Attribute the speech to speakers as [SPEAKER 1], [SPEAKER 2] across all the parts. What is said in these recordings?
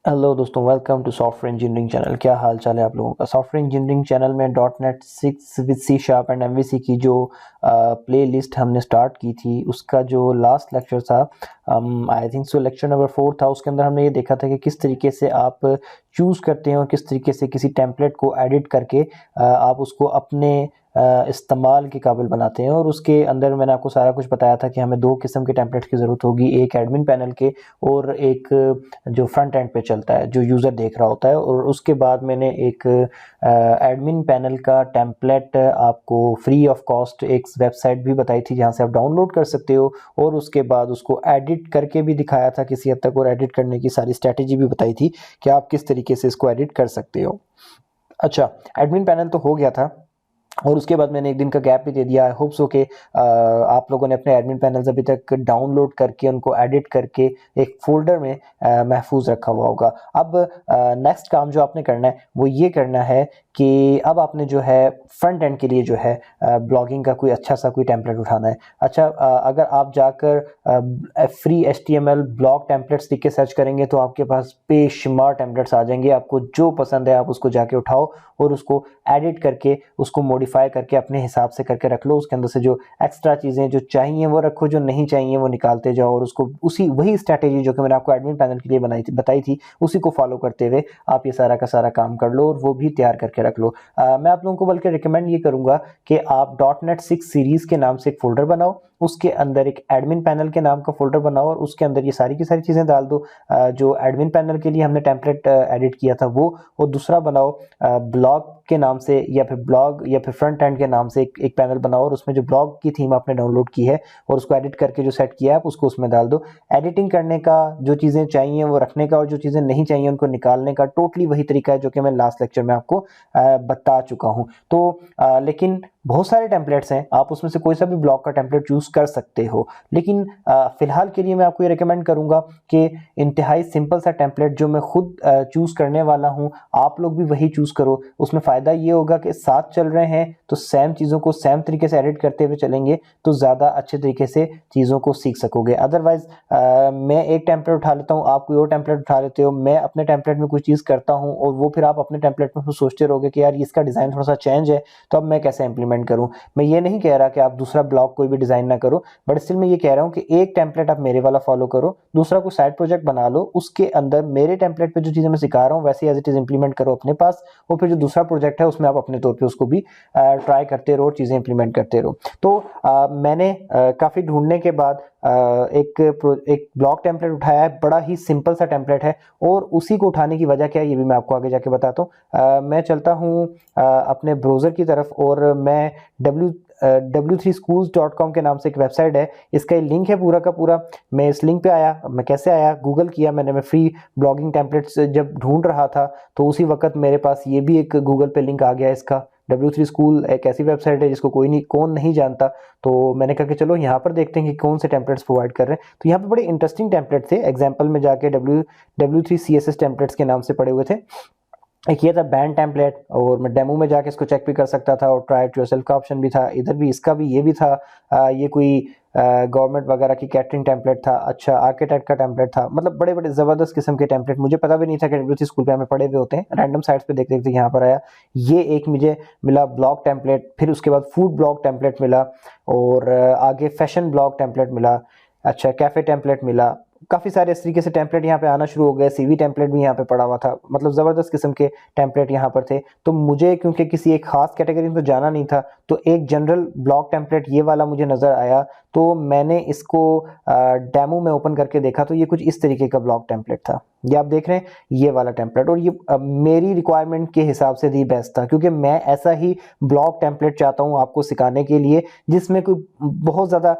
[SPEAKER 1] Hello दोस्तों, welcome to software engineering channel. क्या हाल चाल है आप लोगों का। सॉफ्टवेयर इंजीनियरिंग चैनल में .NET 6 with C# and MVC की जो प्ले लिस्ट हमने स्टार्ट की थी, उसका जो लास्ट लेक्चर था, I think so lecture number 4 था। उसके अंदर हमने ये देखा था कि किस तरीके से आप चूज़ करते हैं और किस तरीके से किसी टेम्पलेट को एडिट करके आप उसको अपने इस्तेमाल के काबिल बनाते हैं। और उसके अंदर मैंने आपको सारा कुछ बताया था कि हमें 2 किस्म के टेम्पलेट की ज़रूरत होगी, एक एडमिन पैनल के और एक जो फ्रंट एंड पे चलता है, जो यूज़र देख रहा होता है। और उसके बाद मैंने एक एडमिन पैनल का टेम्पलेट आपको फ्री ऑफ कॉस्ट एक वेबसाइट भी बताई थी जहाँ से आप डाउनलोड कर सकते हो, और उसके बाद उसको एडिट करके भी दिखाया था किसी हद तक, और एडिट करने की सारी स्ट्रैटेजी भी बताई थी कि आप किस तरीके से इसको एडिट कर सकते हो। अच्छा, एडमिन पैनल तो हो गया था, और उसके बाद मैंने एक दिन का गैप भी दे दिया। आई होप सो कि आप लोगों ने अपने एडमिन पैनल्स अभी तक डाउनलोड करके उनको एडिट करके एक फोल्डर में महफूज रखा हुआ होगा। अब नेक्स्ट काम जो आपने करना है वो ये करना है कि अब आपने जो है फ्रंट एंड के लिए जो है ब्लॉगिंग का कोई अच्छा सा कोई टेम्पलेट उठाना है। अच्छा, अगर आप जाकर फ्री HTML ब्लॉग टेम्पलेट्स लिख के सर्च करेंगे तो आपके पास बेशुमार टेम्पलेट्स आ जाएंगे। आपको जो पसंद है आप उसको जाके उठाओ और उसको एडिट करके उसको मॉडिफाई करके अपने हिसाब से करके रख लो। उसके अंदर से जो एक्स्ट्रा चीज़ें जो चाहिए वो रखो, जो नहीं चाहिए वो निकालते जाओ, और उसको वही स्ट्रैटेजी जो कि मैंने आपको एडमिन पैनल के लिए बताई थी उसी को फॉलो करते हुए आप ये सारा का सारा काम कर लो और वो भी तैयार करके रख लो। मैं आप लोगों को बल्कि रिकमेंड ये करूंगा कि आप .NET 6 सीरीज के नाम से एक फोल्डर बनाओ, उसके अंदर एक एडमिन पैनल के नाम का फोल्डर बनाओ और उसके अंदर ये सारी की सारी चीज़ें डाल दो जो एडमिन पैनल के लिए हमने टेम्पलेट एडिट किया था वो। और दूसरा बनाओ ब्लॉग के नाम से या फिर ब्लॉग या फिर फ्रंट एंड के नाम से एक पैनल बनाओ, और उसमें जो ब्लॉग की थीम आपने डाउनलोड की है और उसको एडिट करके जो सेट किया है आप उसको उसमें डाल दो। एडिटिंग करने का जो चीज़ें चाहिए वो रखने का और जो चीज़ें नहीं चाहिए उनको निकालने का टोटली वही तरीका है जो कि मैं लास्ट लेक्चर में आपको बता चुका हूँ। तो लेकिन बहुत सारे टेम्पलेट्स हैं, आप उसमें से कोई सा भी ब्लॉग का टेम्पलेट चूज कर सकते हो, लेकिन फिलहाल के लिए मैं आपको ये रिकमेंड करूंगा कि इंतहाई सिंपल सा टेम्पलेट जो मैं खुद चूज करने वाला हूं, आप लोग भी वही चूज करो। उसमें फ़ायदा ये होगा कि साथ चल रहे हैं तो सेम चीज़ों को सेम तरीके से एडिट करते हुए चलेंगे तो ज़्यादा अच्छे तरीके से चीज़ों को सीख सकोगे। अदरवाइज मैं एक टेम्पलेट उठा लेता हूँ, आप कोई और टेम्पलेट उठा लेते हो, मैं अपने टेम्पलेट में कोई चीज़ करता हूँ और वो फिर आप अपने टेम्पलेट में सोचते रहोगे कि यार इसका डिज़ाइन थोड़ा सा चेंज है तो अब मैं कैसे इंप्लीमेंट करूं। मैं ये नहीं कह रहा कि आप दूसरा ब्लॉग कोई भी डिजाइन ना करो, बट स्टिल मैं ये कह रहा हूं कि एक टेम्पलेट आप मेरे वाला फॉलो करो, दूसरा कोई साइड प्रोजेक्ट बना लो, उसके अंदर मेरे टेम्पलेट पे जो चीजें मैं सिखा रहा हूं वैसे एज इट इज इंप्लीमेंट करो अपने पास, और फिर जो दूसरा प्रोजेक्ट है उसमें आप अपने तौर पे उसको भी ट्राई करते रहो, चीजें इंप्लीमेंट करते रहो। तो मैंने काफी ढूंढने के बाद एक ब्लॉग टेम्पलेट उठाया है, बड़ा ही सिंपल सा टेम्पलेट है, और उसी को उठाने की वजह क्या है ये भी मैं आपको आगे जाके बताता हूँ। मैं चलता हूँ अपने ब्राउज़र की तरफ, और मैं w3schools.com के नाम से एक वेबसाइट है, इसका लिंक है पूरा का पूरा। मैं इस लिंक पे आया, मैं कैसे आया, गूगल किया मैंने, मैं फ्री ब्लॉगिंग टेम्पलेट्स जब ढूंढ रहा था तो उसी वक्त मेरे पास ये भी एक गूगल पे लिंक आ गया इसका। W3 स्कूल एक ऐसी वेबसाइट है जिसको कौन नहीं जानता, तो मैंने कहा कि चलो यहाँ पर देखते हैं कि कौन से टेम्पलेट्स प्रोवाइड कर रहे हैं। तो यहाँ पे बड़े इंटरेस्टिंग टेम्पलेट थे, एग्जाम्पल में जाके W3 CSS टेम्पलेट्स के नाम से पड़े हुए थे। एक ये था बैंड टेम्पलेट, और मैं डेमो में जाके इसको चेक भी कर सकता था, और ट्राई इट योरसेल्फ का ऑप्शन भी था इधर भी, इसका भी ये भी था। ये कोई गवर्नमेंट वगैरह की कैटरिंग टेम्पलेट था। अच्छा, आर्किटेक्ट का टेम्पलेट था। मतलब बड़े बड़े ज़बरदस्त किस्म के टेम्पलेट, मुझे पता भी नहीं था कि W3 स्कूल पे हमें पड़े हुए होते हैं। रैंडम साइट्स पे देख देखते यहाँ पर आया, ये एक मुझे मिला ब्लॉग टेम्पलेट, फिर उसके बाद फूड ब्लॉग टेम्पलेट मिला, और आगे फैशन ब्लॉग टेम्पलेट मिला। अच्छा, कैफ़े टेम्पलेट मिला। काफ़ी सारे इस तरीके से टेम्पलेट यहाँ पे आना शुरू हो गए। CV टेम्पलेट भी यहाँ पे पड़ा हुआ था, मतलब ज़बरदस्त किस्म के टेम्पलेट यहाँ पर थे। तो मुझे क्योंकि किसी एक खास कैटेगरी में तो जाना नहीं था, तो एक जनरल ब्लॉग टेम्पलेट ये वाला मुझे नज़र आया, तो मैंने इसको डेमो में ओपन करके देखा तो ये कुछ इस तरीके का ब्लॉग टेम्पलेट था। ये आप देख रहे हैं ये वाला टेम्पलेट, और ये मेरी रिक्वायरमेंट के हिसाब से दी बेस्ट था, क्योंकि मैं ऐसा ही ब्लॉग टेम्पलेट चाहता हूँ आपको सिखाने के लिए जिसमें कोई बहुत ज़्यादा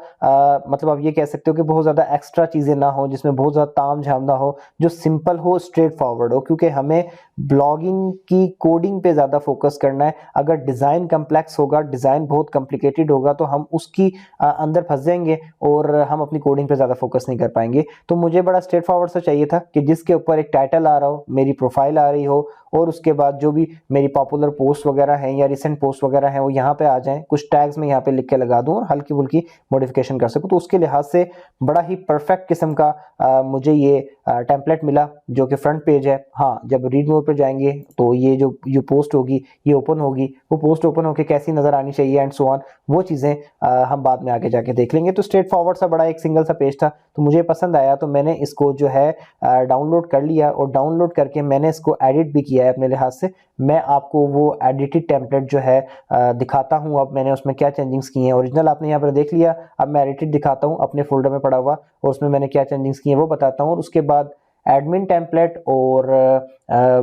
[SPEAKER 1] मतलब आप ये कह सकते हो कि बहुत ज़्यादा एक्स्ट्रा चीज़ें ना हो, जिसमें बहुत ज़्यादा ताम झाम ना हो, जो सिंपल हो, स्ट्रेट फॉरवर्ड हो, क्योंकि हमें ब्लॉगिंग की कोडिंग पे ज़्यादा फोकस करना है। अगर डिज़ाइन कम्प्लेक्स होगा, डिज़ाइन बहुत कॉम्प्लिकेटेड होगा तो हम उसकी अंदर फंस जाएंगे और हम अपनी कोडिंग पे ज़्यादा फोकस नहीं कर पाएंगे। तो मुझे बड़ा स्ट्रेट फॉरवर्ड सा चाहिए था कि जिस जिसके ऊपर एक टाइटल आ रहा हो, मेरी प्रोफाइल आ रही हो, और उसके बाद जो भी मेरी पॉपुलर पोस्ट वगैरह हैं या रिसेंट पोस्ट वगैरह हैं वो यहाँ पे आ जाएं। कुछ टैग्स मैं यहाँ पे लिख के लगा दूं और हल्की फुल्की मॉडिफिकेशन कर सकूं। तो उसके लिहाज से बड़ा ही परफेक्ट किस्म का मुझे ये टेम्पलेट मिला जो कि फ्रंट पेज है। हाँ, जब रीड मोड पर जाएंगे तो ये जो पोस्ट होगी ये ओपन होगी, वो पोस्ट ओपन होकर कैसी नजर आनी चाहिए एंड सो ऑन, वो चीजें हम बाद में आगे जाके देख लेंगे। तो स्ट्रेट फॉरवर्ड सा बड़ा एक सिंगल सा पेज था, तो मुझे पसंद आया, तो मैंने इसको जो है डाउनलोड कर लिया, और डाउनलोड करके मैंने इसको एडिट भी किया है अपने लिहाज से। मैं आपको वो एडिटेड टेम्पलेट जो है दिखाता हूं, अब मैंने उसमें क्या चेंजिंग्स की हैं। ओरिजिनल आपने यहाँ पर देख लिया, अब मैं एडिटेड दिखाता हूं अपने फोल्डर में पड़ा हुआ, और उसमें मैंने क्या चेंजिंग्स की हैं वो बताता हूं। और उसके बाद एडमिन टेम्पलेट और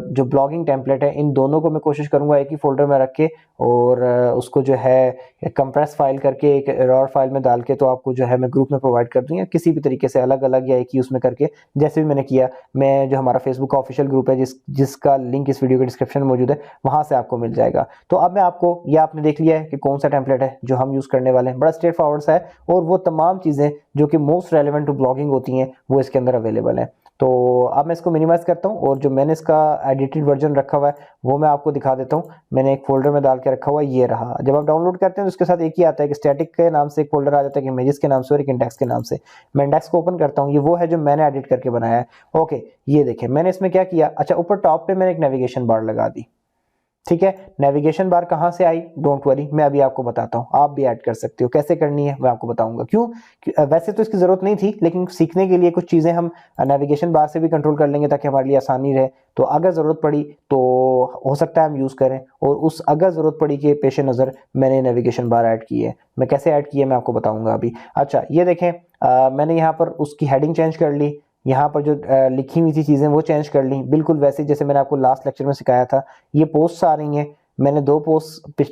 [SPEAKER 1] जो ब्लॉगिंग टेम्पलेट है, इन दोनों को मैं कोशिश करूंगा एक ही फोल्डर में रख के, और उसको जो है कंप्रेस फाइल करके एक रॉर फाइल में डाल के तो आपको जो है मैं ग्रुप में प्रोवाइड कर दूँ, या किसी भी तरीके से अलग अलग या एक ही उसमें करके, जैसे भी मैंने किया। मैं जो हमारा फेसबुक का ऑफिशियल ग्रुप है जिसका लिंक इस वीडियो के डिस्क्रिप्शन में मौजूद है, वहां से आपको मिल जाएगा। तो अब मैं आपको, यह आपने देख लिया है कि कौन सा टेम्पलेट है जो हम यूज करने वाले हैं, बड़ा स्ट्रेट फॉरवर्ड सा है, और वो तमाम चीजें जो कि मोस्ट रेलेवेंट टू ब्लॉगिंग होती हैं वो इसके अंदर अवेलेबल है। तो अब मैं इसको मिनिमाइज करता हूँ, और जो मैंने इसका एडिटेड वर्जन रखा हुआ है वो मैं आपको दिखा देता हूँ। मैंने एक फोल्डर में डाल के रखा हुआ है, ये रहा। जब आप डाउनलोड करते हैं तो उसके साथ एक ही आता है कि स्टैटिक के नाम से एक फोल्डर आ जाता है, कि इमेजेस के नाम से, और एक इंडेक्स के नाम से। मैं इंडेक्स को ओपन करता हूँ, ये वो है जो मैंने एडिट करके बनाया है। ओके, ये देखें मैंने इसमें क्या किया। अच्छा, ऊपर टॉप पे मैंने एक नेविगेशन बार लगा दी, ठीक है। नेविगेशन बार कहां से आई, डोंट वरी, मैं अभी आपको बताता हूं। आप भी ऐड कर सकते हो, कैसे करनी है मैं आपको बताऊंगा। क्यों, वैसे तो इसकी जरूरत नहीं थी, लेकिन सीखने के लिए कुछ चीजें हम नेविगेशन बार से भी कंट्रोल कर लेंगे ताकि हमारे लिए आसानी रहे। तो अगर जरूरत पड़ी तो हो सकता है हम यूज करें, और उस अगर जरूरत पड़ी के पेश नजर मैंने नेविगेशन बार ऐड की है। मैं कैसे ऐड की है मैं आपको बताऊंगा अभी। अच्छा, ये देखें, मैंने यहाँ पर उसकी हेडिंग चेंज कर ली, यहाँ पर जो लिखी हुई थी चीजें वो चेंज कर ली, बिल्कुल वैसे जैसे मैंने आपको लास्ट लेक्चर में सिखाया था। ये पोस्ट आ रही हैं, मैंने 2 पोस्ट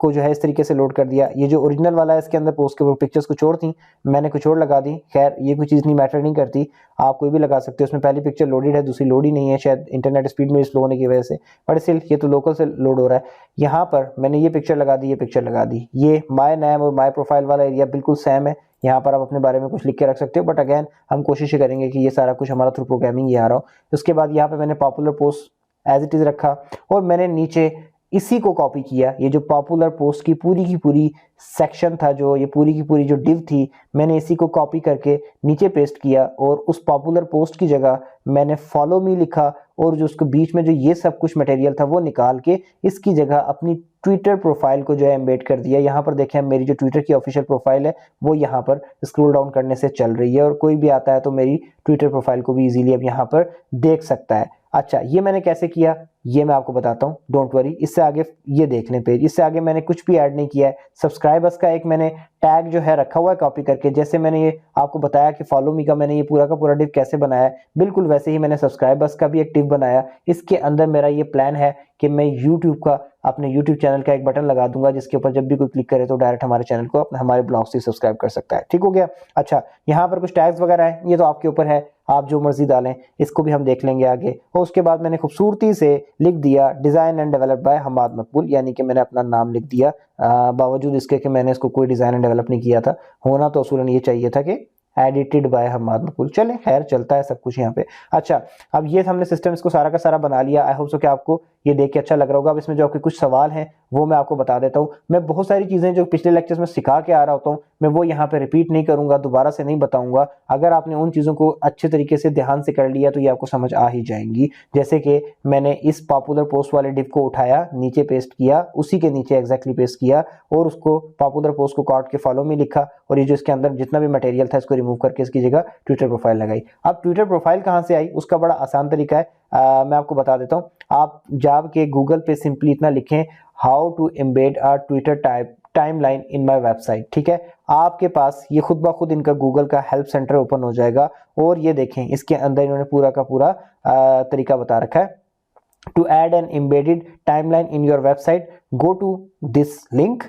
[SPEAKER 1] को जो है इस तरीके से लोड कर दिया। ये जो ओरिजिनल वाला है इसके अंदर पोस्ट के पिक्चर्स कुछ और थी, मैंने कुछ और लगा दी। खैर ये कोई चीज़ नहीं, मैटर नहीं करती, आप कोई भी लगा सकते हो। उसमें पहली पिक्चर लोडेड है, दूसरी लोड ही नहीं है, शायद इंटरनेट स्पीड में स्लो होने की वजह से, बट स्टिल ये तो लोकल से लोड हो रहा है। यहाँ पर मैंने ये पिक्चर लगा दी, ये पिक्चर लगा दी। ये माय नेम और माय प्रोफाइल वाला एरिया बिल्कुल सेम है, यहाँ पर आप अपने बारे में कुछ लिख के रख सकते हो, बट अगेन हम कोशिश करेंगे कि ये सारा कुछ हमारा थ्रू प्रोग्रामिंग ये आ रहा हो। उसके बाद यहाँ पे मैंने popular post as it is रखा, और मैंने नीचे इसी को कॉपी किया। ये जो पॉपुलर पोस्ट की पूरी सेक्शन था, जो ये पूरी की पूरी जो डिव थी, मैंने इसी को कॉपी करके नीचे पेस्ट किया, और उस पॉपुलर पोस्ट की जगह मैंने फॉलो मी लिखा, और जो उसके बीच में जो ये सब कुछ मटेरियल था वो निकाल के इसकी जगह अपनी ट्विटर प्रोफाइल को जो है एम्बेड कर दिया। यहाँ पर देखें, मेरी जो ट्विटर की ऑफिशियल प्रोफाइल है वो यहाँ पर स्क्रॉल डाउन करने से चल रही है, और कोई भी आता है तो मेरी ट्विटर प्रोफाइल को भी इजीली अब यहाँ पर देख सकता है। अच्छा, ये मैंने कैसे किया ये मैं आपको बताता हूँ, डोंट वरी। इससे आगे ये देख लें पेज, इससे आगे मैंने कुछ भी ऐड नहीं किया है। सब्सक्राइबर्स का एक मैंने टैग जो है रखा हुआ है कॉपी करके, जैसे मैंने ये आपको बताया कि फॉलो मी का मैंने ये पूरा का पूरा डिव कैसे बनाया है, बिल्कुल वैसे ही मैंने सब्सक्राइबर्स का भी एक डिव बनाया। इसके अंदर मेरा ये प्लान है कि मैं यूट्यूब का, अपने यूट्यूब चैनल का एक बटन लगा दूंगा, जिसके ऊपर जब भी कोई क्लिक करे तो डायरेक्ट हमारे चैनल को हमारे ब्लॉग से सब्सक्राइब कर सकता है। ठीक हो गया। अच्छा, यहाँ पर कुछ टैग्स वगैरह है, ये तो आपके ऊपर है, आप जो मर्जी डालें, इसको भी हम देख लेंगे आगे। और उसके बाद मैंने खूबसूरती से लिख दिया design and develop by Hammad Maqbool, यानी कि मैंने अपना नाम लिख दिया, बावजूद इसके कि मैंने इसको कोई डिजाइन एंड डेवलप नहीं किया था। होना तो असूलन ये चाहिए था कि एडिटेड बाय हमाद मकबूल। चले, खैर चलता है सब कुछ यहाँ पे। अच्छा, अब ये हमने सिस्टम इसको सारा का सारा बना लिया। आई होप सो कि आपको ये देख के अच्छा लग रहा होगा। अब इसमें जो आपके कुछ सवाल हैं वो मैं आपको बता देता हूँ। मैं बहुत सारी चीजें जो पिछले लेक्चर्स में सिखा के आ रहा होता हूँ, मैं वो यहाँ पे रिपीट नहीं करूंगा, दोबारा से नहीं बताऊंगा। अगर आपने उन चीजों को अच्छे तरीके से ध्यान से कर लिया तो ये आपको समझ आ ही जाएंगी। जैसे कि मैंने इस पॉपुलर पोस्ट वाले डिव को उठाया, नीचे पेस्ट किया, उसी के नीचे एग्जैक्टली पेस्ट किया, और उसको पॉपुलर पोस्ट को काट के फॉलो में लिखा, और ये जो इसके अंदर जितना भी मटेरियल था इसको रिमूव करके इसकी जगह ट्विटर प्रोफाइल लगाई। अब ट्विटर प्रोफाइल कहाँ से आई उसका बड़ा आसान तरीका है, मैं आपको बता देता हूँ। आप जाके गूगल पे सिंपली इतना लिखें, how to embed a Twitter timeline in my website. ठीक है, आपके पास ये खुद ब खुद इनका गूगल का हेल्प सेंटर ओपन हो जाएगा, और ये देखें इसके अंदर इन्होंने पूरा का पूरा तरीका बता रखा है। To add an embedded timeline in your website, go to this link,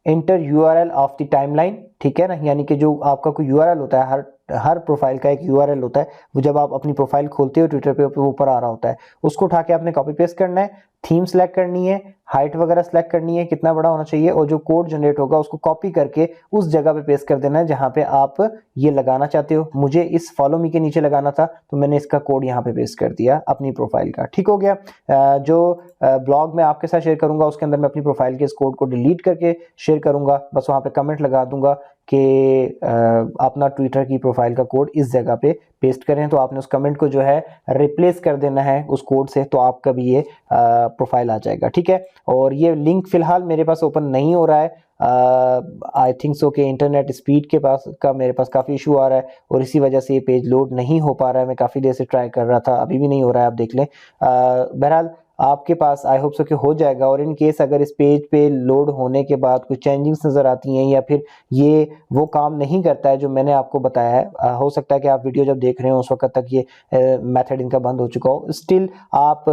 [SPEAKER 1] enter URL of the timeline. ठीक है ना, यानी कि जो आपका कोई यूआरएल होता है हर हर प्रोफाइल का एक URL होता है, वो जब आप अपनी प्रोफाइल खोलते हो ट्विटर पे ऊपर आ रहा होता है, उसको उठा के आपने कॉपी पेस्ट करना है, थीम सेलेक्ट करनी है, हाइट वगैरह सेलेक्ट करनी है कितना बड़ा होना चाहिए, और जो कोड जनरेट होगा उसको कॉपी करके उस जगह पे पेस्ट कर देना है जहां पे आप ये लगाना चाहते हो। मुझे इस फॉलो मी के नीचे लगाना था तो मैंने इसका कोड यहाँ पे पेस्ट कर दिया अपनी प्रोफाइल का। ठीक हो गया। जो ब्लॉग मैं आपके साथ शेयर करूंगा उसके अंदर मैं अपनी प्रोफाइल के इस कोड को डिलीट करके शेयर करूंगा, बस वहां पे कमेंट लगा दूंगा कि अपना ट्विटर की प्रोफाइल का कोड इस जगह पे पेस्ट करें, तो आपने उस कमेंट को जो है रिप्लेस कर देना है उस कोड से, तो आपका भी ये प्रोफाइल आ जाएगा। ठीक है, और ये लिंक फिलहाल मेरे पास ओपन नहीं हो रहा है, आई थिंक सो कि इंटरनेट स्पीड के पास का मेरे पास काफ़ी इशू आ रहा है और इसी वजह से ये पेज लोड नहीं हो पा रहा है। मैं काफ़ी देर से ट्राई कर रहा था, अभी भी नहीं हो रहा है, आप देख लें। बहरहाल आपके पास आई होप सो कि हो जाएगा, और इन केस अगर इस पेज पे लोड होने के बाद कुछ चेंजिंग्स नज़र आती हैं या फिर ये वो काम नहीं करता है जो मैंने आपको बताया है, हो सकता है कि आप वीडियो जब देख रहे हो उस वक्त तक ये मेथड इनका बंद हो चुका हो, स्टिल आप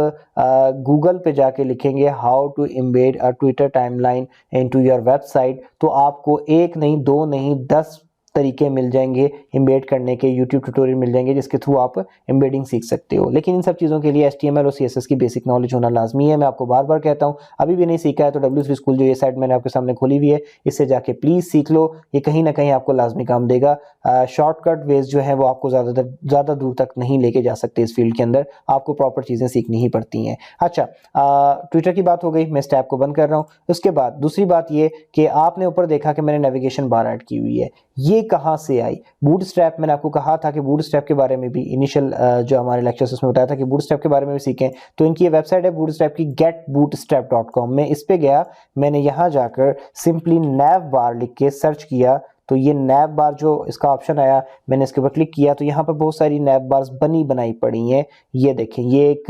[SPEAKER 1] गूगल पे जाके लिखेंगे how to embed a Twitter timeline into your website, तो आपको एक नहीं, दो नहीं, 10 तरीके मिल जाएंगे एम्बेड करने के, यूट्यूब ट्यूटोरियल मिल जाएंगे जिसके थ्रू आप एम्बेडिंग सीख सकते हो। लेकिन इन सब चीज़ों के लिए HTML और CSS की बेसिक नॉलेज होना लाजमी है। मैं आपको बार बार कहता हूँ, अभी भी नहीं सीखा है तो W3 स्कूल जो ये साइट मैंने आपके सामने खोली हुई है, इससे जाके प्लीज़ सीख लो, ये कहीं ना कहीं आपको लाजमी काम देगा। शॉर्टकट वेज जो है वो आपको ज़्यादा दूर तक नहीं लेके जा सकते इस फील्ड के अंदर, आपको प्रॉपर चीज़ें सीखनी ही पड़ती हैं। अच्छा, ट्विटर की बात हो गई, मैं इस टैब को बंद कर रहा हूँ। उसके बाद दूसरी बात ये कि आपने ऊपर देखा कि मैंने नेविगेशन बार ऐड की हुई है, ये कहाँ से आई? बूटस्ट्रैप, मैंने आपको कहा था कि बूटस्ट्रैप के बारे में भी इनिशियल जो हमारे लेक्चर्स उसमें बताया था कि बूटस्ट्रैप के बारे में भी सीखें, तो इनकी ये वेबसाइट है बूटस्ट्रैप की getbootstrap.com। मैं इस पे गया, मैंने यहाँ जाकर सिंपली नैव बार लिख के सर्च किया, तो ये नैव बार जो इसका ऑप्शन आया, मैंने इसके ऊपर क्लिक किया तो यहाँ पर बहुत सारी नैव बार्स बनाई पड़ी हैं। ये देखें, ये एक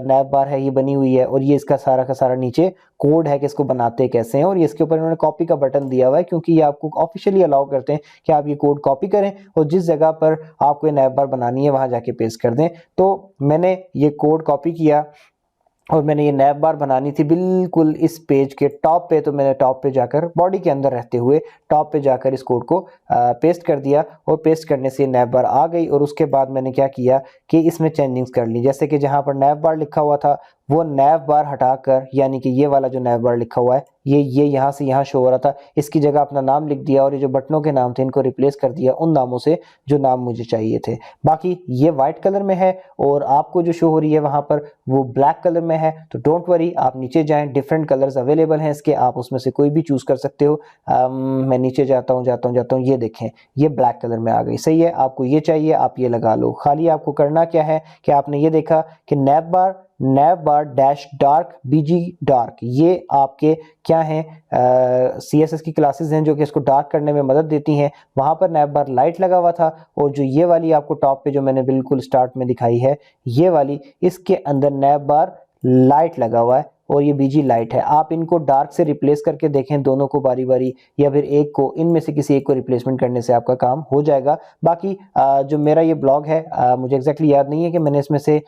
[SPEAKER 1] नैव बार है, ये बनी हुई है, और ये इसका सारा का सारा नीचे कोड है कि इसको बनाते कैसे हैं, और ये इसके ऊपर इन्होंने कॉपी का बटन दिया हुआ है क्योंकि ये आपको ऑफिशियली अलाउ करते हैं कि आप ये कोड कॉपी करें और जिस जगह पर आपको ये नैव बार बनानी है वहां जाके पेस्ट कर दें। तो मैंने ये कोड कॉपी किया और मैंने ये नैव बार बनानी थी बिल्कुल इस पेज के टॉप पे, तो मैंने टॉप पे जाकर बॉडी के अंदर रहते हुए टॉप पे जाकर इस कोड को पेस्ट कर दिया, और पेस्ट करने से नैव बार आ गई। और उसके बाद मैंने क्या किया कि इसमें चेंजिंग्स कर ली, जैसे कि जहां पर नैव बार लिखा हुआ था वो नैव बार हटाकर, यानी कि ये वाला जो नैव बार लिखा हुआ है ये यहाँ से यहाँ शो हो रहा था, इसकी जगह अपना नाम लिख दिया, और ये जो बटनों के नाम थे इनको रिप्लेस कर दिया उन नामों से जो नाम मुझे चाहिए थे। बाकी ये वाइट कलर में है और आपको जो शो हो रही है वहां पर वो ब्लैक कलर में है, तो डोंट वरी, आप नीचे जाएं, डिफरेंट कलर्स अवेलेबल हैं इसके, आप उसमें से कोई भी चूज कर सकते हो। मैं नीचे जाता हूँ, ये देखें ये ब्लैक कलर में आ गई। सही है, आपको ये चाहिए आप ये लगा लो। खाली आपको करना क्या है कि आपने ये देखा कि नैव बार डैश डार्क BG डार्क, ये आपके क्या हैं, CSS की क्लासेस हैं जो कि इसको डार्क करने में मदद देती हैं। वहां पर नैव बार लाइट लगा हुआ था, और जो ये वाली आपको टॉप पे जो मैंने बिल्कुल स्टार्ट में दिखाई है ये वाली, इसके अंदर नैव बार लाइट लगा हुआ है और ये BG लाइट है। आप इनको डार्क से रिप्लेस करके देखें, दोनों को बारी बारी, या फिर एक को, इनमें से किसी एक को रिप्लेसमेंट करने से आपका काम हो जाएगा। बाकी जो मेरा ये ब्लॉग है, मुझे एग्जैक्टली याद नहीं है कि मैंने इसमें से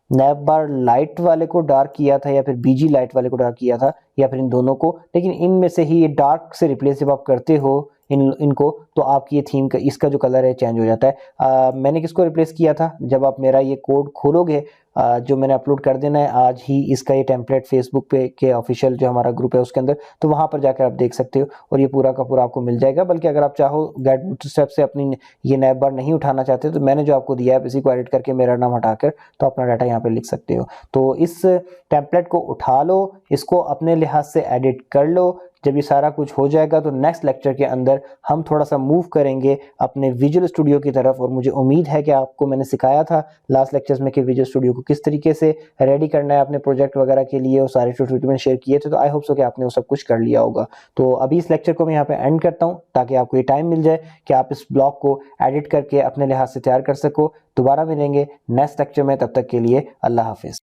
[SPEAKER 1] नैव बार लाइट वाले को डार्क किया था या फिर BG लाइट वाले को डार्क किया था, या फिर इन दोनों को, लेकिन इनमें से ही ये डार्क से रिप्लेस जब आप करते हो इनको, तो आपकी ये थीम का इसका जो कलर है चेंज हो जाता है। मैंने किसको रिप्लेस किया था, जब आप मेरा ये कोड खोलोगे जो मैंने अपलोड कर देना है आज ही इसका ये टेम्पलेट फेसबुक पे के ऑफिशियल जो हमारा ग्रुप है उसके अंदर, तो वहां पर जाकर आप देख सकते हो और ये पूरा का पूरा आपको मिल जाएगा। बल्कि अगर आप चाहो गेट बूटस्ट्रैप से अपनी ये नैव बार नहीं उठाना चाहते तो मैंने जो आपको दिया है इसी को एडिट करके मेरा नाम हटाकर तो अपना डाटा यहाँ पे लिख सकते हो। तो इस टेम्पलेट को उठा लो, इसको अपने लिहाज से एडिट कर लो। जब ये सारा कुछ हो जाएगा तो नेक्स्ट लेक्चर के अंदर हम थोड़ा सा मूव करेंगे अपने विजुअल स्टूडियो की तरफ, और मुझे उम्मीद है कि आपको मैंने सिखाया था लास्ट लेक्चर्स में कि विजुअल स्टूडियो को किस तरीके से रेडी करना है अपने प्रोजेक्ट वगैरह के लिए, और सारे ट्यूटोरियल मैंने शेयर किए थे, तो आई होप सो कि आपने वो सब कुछ कर लिया होगा। तो अभी इस लेक्चर को मैं यहाँ पे एंड करता हूँ ताकि आपको ये टाइम मिल जाए कि आप इस ब्लॉग को एडिट करके अपने लिहाज से तैयार कर सको। दोबारा मिलेंगे नेक्स्ट लेक्चर में, तब तक के लिए अल्लाह हाफिज।